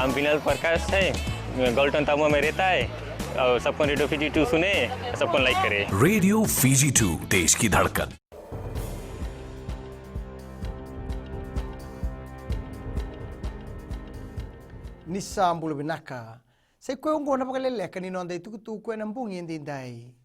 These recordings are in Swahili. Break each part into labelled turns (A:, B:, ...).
A: हम विनल प्रकाश है, गॉल्टन तामुआ में रहता है और सबको रेडियो फीजी 2 सुने, सबको लाइक करे।
B: रेडियो फीजी 2 देश की धड़कन।
C: Nisambulu binaka. Sai koe ungo na pakaleleka ni nonda itukutu koe na mbungi endindai.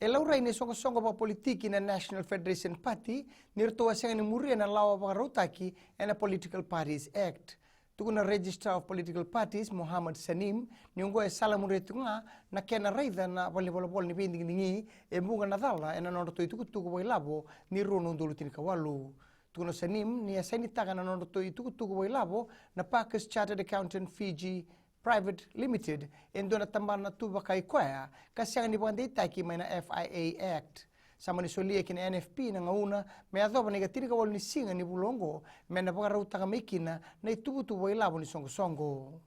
C: E laura ini songa pa politiki na National Federation Party nirtoa senga ni muria na lawa pa rautaki and a Political Parties Act. Tukuna Registrar of Political Parties Muhammad Sanim ni ungo e sala muria tunga na kena raida na wali ni binding ningi e mbunga na dhala ena nonda to itukutu ko labo ni rono ndulu tinika walu. Tukuna Sanim ni asaini taka na nonda to itukutu ko labo na Parkers Chartered Accountant Fiji Private Limited endo na tambana tuba kai kwaya kasi ni bande itaki mai na FIA Act sama ni solia kina NFP na ngauna me adoba negatiri ka wal ni singa ni bulongo me na baka rauta ka mekina na itubutu ilabo ni songo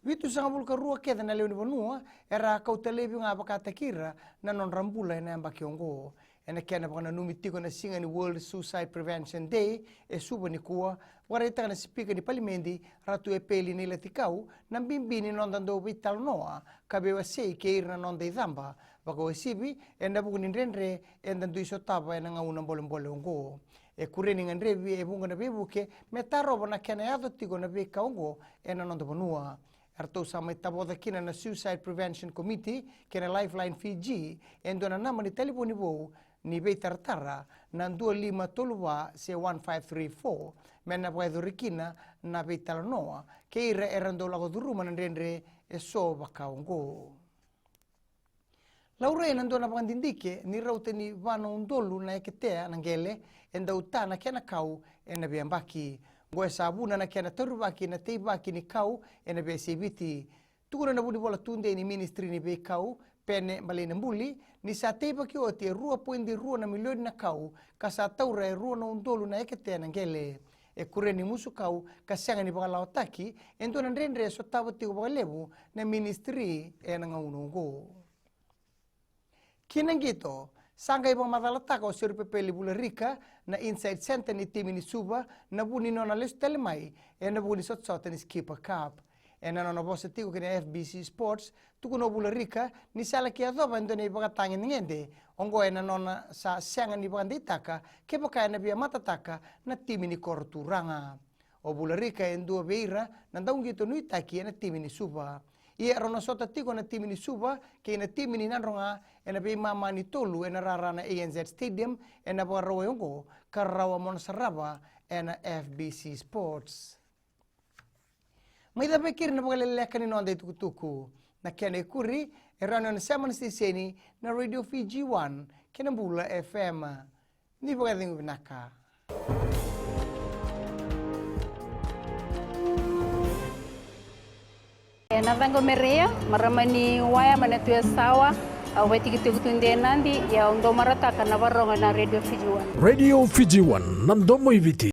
C: vitu sanga bulka rua keda na leo ni bonua era kautalebi nga baka takira na non rambula na mbakiongo ena kena baka na numitiko na singa ni World Suicide Prevention Day e suba ni kuwa wareta na speaker ni palimendi ratu e peli ni latikau na bimbini nondando vital noa kabewa sei keir na nonda idamba baka wesibi enda buku ni renre enda ndu isotaba ena ngauna mbole ungo e kureni ngandrevi e bunga na bebuke metaroba na kena yado tigo na beka ungo ena nonda bonua arto sama taboda kina na Suicide Prevention Committee kena Lifeline Fiji endo na nama ni telefoni bo ni beitartara na 25 toluwa se 1534 mena pwedho rikina na beitalanoa ke ira erando lago duruma na rendre e so bakaungo. Laure nando na pandindike ni raute ni vano undolu na eketea na ngele enda utana kena kau ena biambaki goe sabuna na kena torubaki na teibaki ni kau ena besibiti tukuna na budi bola tunde ni ministry ni be kau pene malena mbuli ni sa teipa ki o te 2.2 na milioni na kau ka sa taura e rua na undolu na eketea na ngele e kure ni musu kau ka sianga ni baka laotaki ento na rendre so tabo tiko baka lebu na ministry e na ngaunungo. Kinangito, sanga ibang matalataka o Sir Pepe Bularika na Inside Center ni Timi ni Suba na buni no na les telemay e na buni sotsota ni Skipper Cup. E na no bosa tiko kina FBC Sports tukuno Bularika ni sala ki adoba endo na ibaka tangin ngende ongo e na nona sa sianga ni baka ditaka ke baka na biya matataka na Timi ni Korturanga. O Bularika endo beira na daungito nuitaki na Timi ni Suba. Ia rona sota tiko na Timi ni Suba ke na Timi ni nanronga e na be mama ni tolu e na rara na ANZ Stadium e na baka rawa yongo ka rawa monasaraba e na FBC Sports. May dabekir na pagkaleleka ni noon tuku na kene kuri e rano na saman stiseni na Radio Fiji 1 Kinambula FM. Ni pagkaling binaka.
D: Na vango merea maramani waya manatu ya sawa au wetiki tukutunde nandi ya ndo marataka na varonga na Radio Fiji 1.
B: Radio Fiji 1 nandomo ibiti.